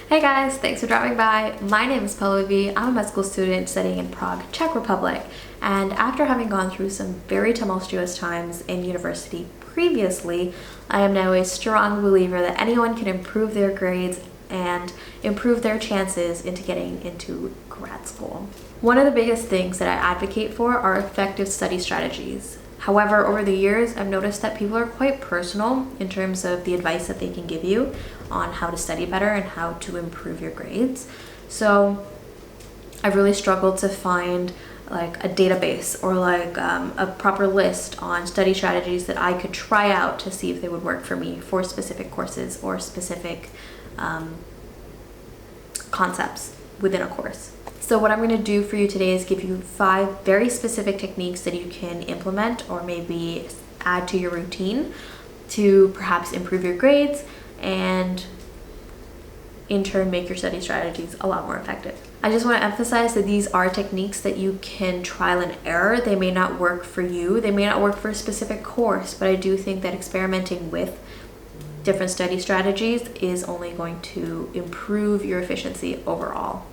Hey guys, thanks for dropping by. My name is Pallavi. I'm a med school student studying in Prague, Czech Republic. And after having gone through some very tumultuous times in university previously, I am now a strong believer that anyone can improve their grades and improve their chances into getting into grad school. One of the biggest things that I advocate for are effective study strategies. However, over the years, I've noticed that people are quite personal in terms of the advice that they can give you on how to study better and how to improve your grades. So I've really struggled to find like a database or like a proper list on study strategies that I could try out to see if they would work for me for specific courses or specific concepts within a course. So what I'm going to do for you today is give you 5 very specific techniques that you can implement or maybe add to your routine to perhaps improve your grades and in turn make your study strategies a lot more effective. I just want to emphasize that these are techniques that you can trial and error. They may not work for you, they may not work for a specific course, but I do think that experimenting with different study strategies is only going to improve your efficiency overall.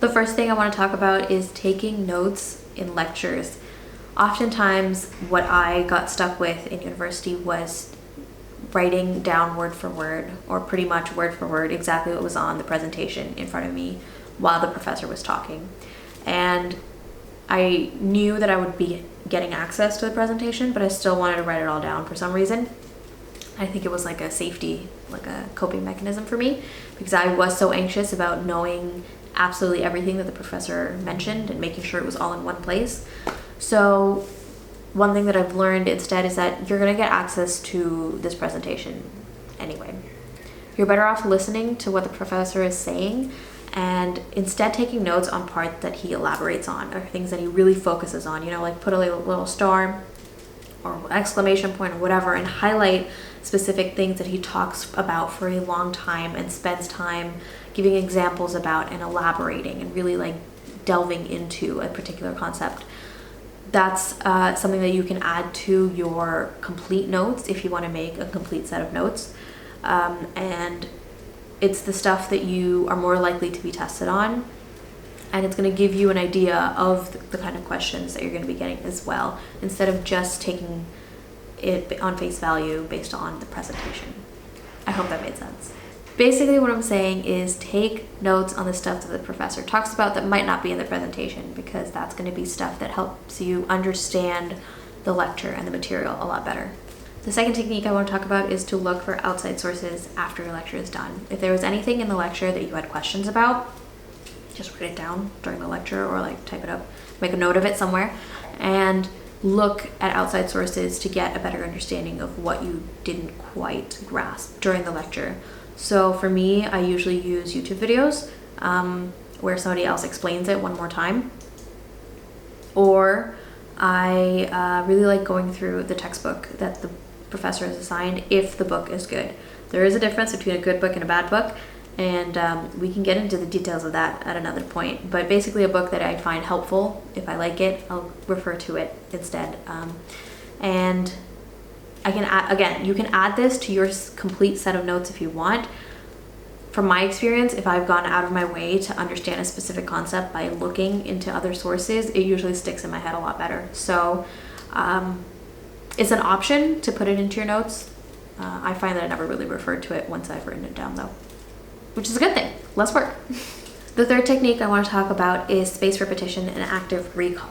The first thing I want to talk about is taking notes in lectures. Oftentimes, what I got stuck with in university was writing down word for word, or pretty much word for word, exactly what was on the presentation in front of me while the professor was talking. And I knew that I would be getting access to the presentation, but I still wanted to write it all down for some reason. I think it was like a safety, like a coping mechanism for me, because I was so anxious about knowing absolutely everything that the professor mentioned and making sure it was all in one place. So one thing that I've learned instead is that you're going to get access to this presentation anyway. You're better off listening to what the professor is saying and instead taking notes on parts that he elaborates on or things that he really focuses on, like put a little star or exclamation point or whatever and highlight specific things that he talks about for a long time and spends time giving examples about and elaborating and really like delving into a particular concept. That's something that you can add to your complete notes if you want to make a complete set of notes. And it's the stuff that you are more likely to be tested on. And it's going to give you an idea of the kind of questions that you're going to be getting as well, instead of just taking it on face value based on the presentation. I hope that made sense. Basically what I'm saying is take notes on the stuff that the professor talks about that might not be in the presentation, because that's going to be stuff that helps you understand the lecture and the material a lot better. The second technique I want to talk about is to look for outside sources after your lecture is done. If there was anything in the lecture that you had questions about, just write it down during the lecture or like type it up, make a note of it somewhere, and look at outside sources to get a better understanding of what you didn't quite grasp during the lecture. So for me, I usually use YouTube videos where somebody else explains it one more time. Or I really like going through the textbook that the professor has assigned if the book is good. There is a difference between a good book and a bad book, and we can get into the details of that at another point. But basically a book that I find helpful, if I like it, I'll refer to it instead. And I can add, again, you can add this to your complete set of notes if you want. From my experience, if I've gone out of my way to understand a specific concept by looking into other sources, it usually sticks in my head a lot better. So it's an option to put it into your notes. I find that I never really referred to it once I've written it down though, which is a good thing, less work. The third technique I want to talk about is spaced repetition and active recall.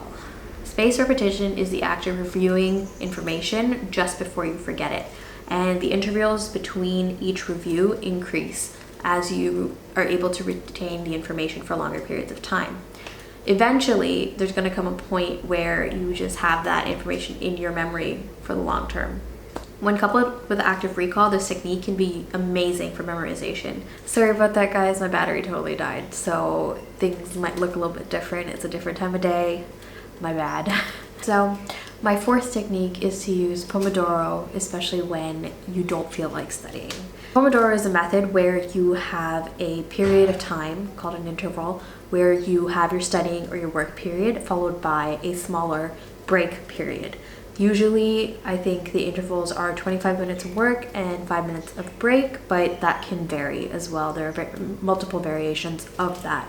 Spaced repetition is the act of reviewing information just before you forget it, and the intervals between each review increase as you are able to retain the information for longer periods of time. Eventually, there's going to come a point where you just have that information in your memory for the long term. When coupled with active recall, this technique can be amazing for memorization. Sorry about that, guys. My battery totally died, so things might look a little bit different. It's a different time of day. My bad. So my fourth technique is to use Pomodoro, especially when you don't feel like studying. Pomodoro is a method where you have a period of time called an interval where you have your studying or your work period followed by a smaller break period. Usually, I think the intervals are 25 minutes of work and 5 minutes of break, but that can vary as well. There are multiple variations of that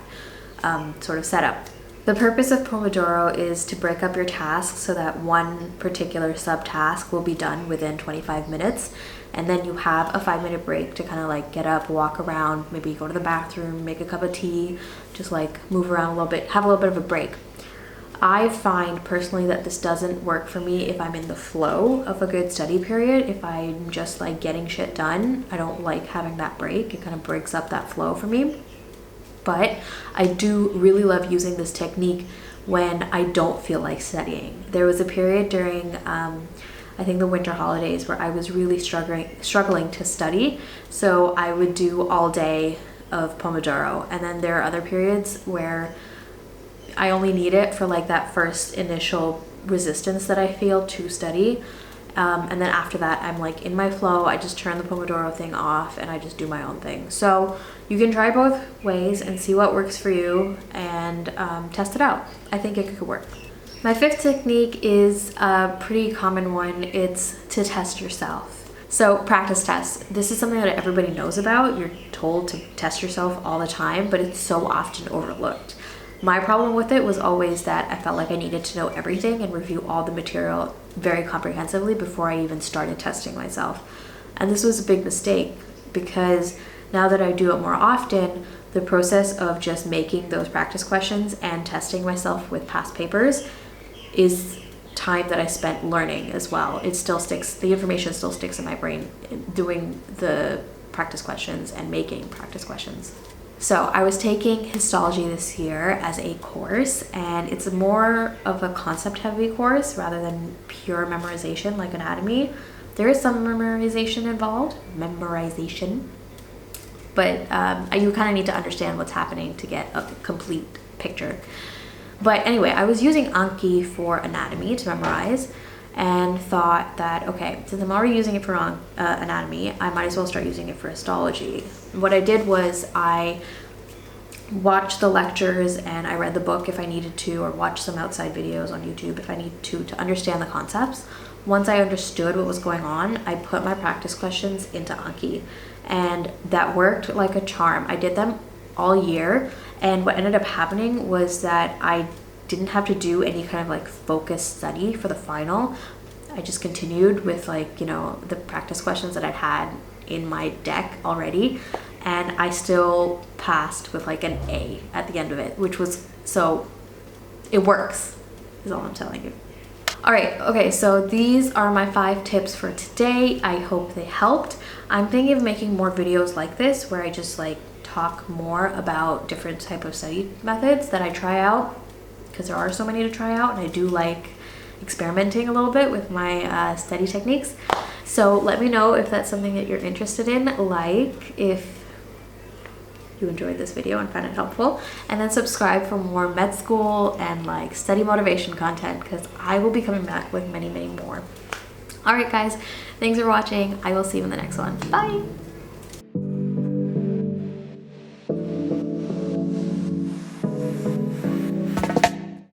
sort of setup. The purpose of Pomodoro is to break up your tasks so that one particular subtask will be done within 25 minutes. And then you have a 5-minute break to kind of like get up, walk around, maybe go to the bathroom, make a cup of tea, just like move around a little bit, have a little bit of a break. I find personally that this doesn't work for me if I'm in the flow of a good study period. If I'm just like getting shit done, I don't like having that break. It kind of breaks up that flow for me. But I do really love using this technique when I don't feel like studying. There was a period during I think the winter holidays where I was really struggling to study. So I would do all day of Pomodoro. And then there are other periods where I only need it for like that first initial resistance that I feel to study. And then after that, I'm like in my flow. I just turn the Pomodoro thing off and I just do my own thing. So you can try both ways and see what works for you and test it out. I think it could work. My 5th technique is a pretty common one. It's to test yourself. So practice tests. This is something that everybody knows about. You're told to test yourself all the time, but it's so often overlooked. My problem with it was always that I felt like I needed to know everything and review all the material very comprehensively before I even started testing myself. And this was a big mistake because now that I do it more often, the process of just making those practice questions and testing myself with past papers is time that I spent learning as well. It still sticks, the information still sticks in my brain doing the practice questions and making practice questions. So I was taking histology this year as a course, and it's more of a concept heavy course rather than pure memorization like anatomy. There is some memorization involved, but you kind of need to understand what's happening to get a complete picture. But anyway, I was using Anki for anatomy to memorize and thought that, okay, since I'm already using it for anatomy, I might as well start using it for histology. What I did was I watched the lectures and I read the book if I needed to, or watched some outside videos on YouTube if I needed to understand the concepts. Once I understood what was going on, I put my practice questions into Anki, and that worked like a charm. I did them all year, and what ended up happening was that I didn't have to do any kind of like focused study for the final. I just continued with like, you know, the practice questions that I'd had in my deck already, and I still passed with like an A at the end of it, which was, so it works is all I'm telling you. All right, okay, so these are my 5 tips for today. I hope they helped. I'm thinking of making more videos like this where I just like talk more about different type of study methods that I try out, because there are so many to try out, and I do like experimenting a little bit with my study techniques. So let me know if that's something that you're interested in, like if you enjoyed this video and found it helpful, and then subscribe for more med school and like study motivation content, because I will be coming back with many more. All right guys, thanks for watching. I will see you in the next one. Bye.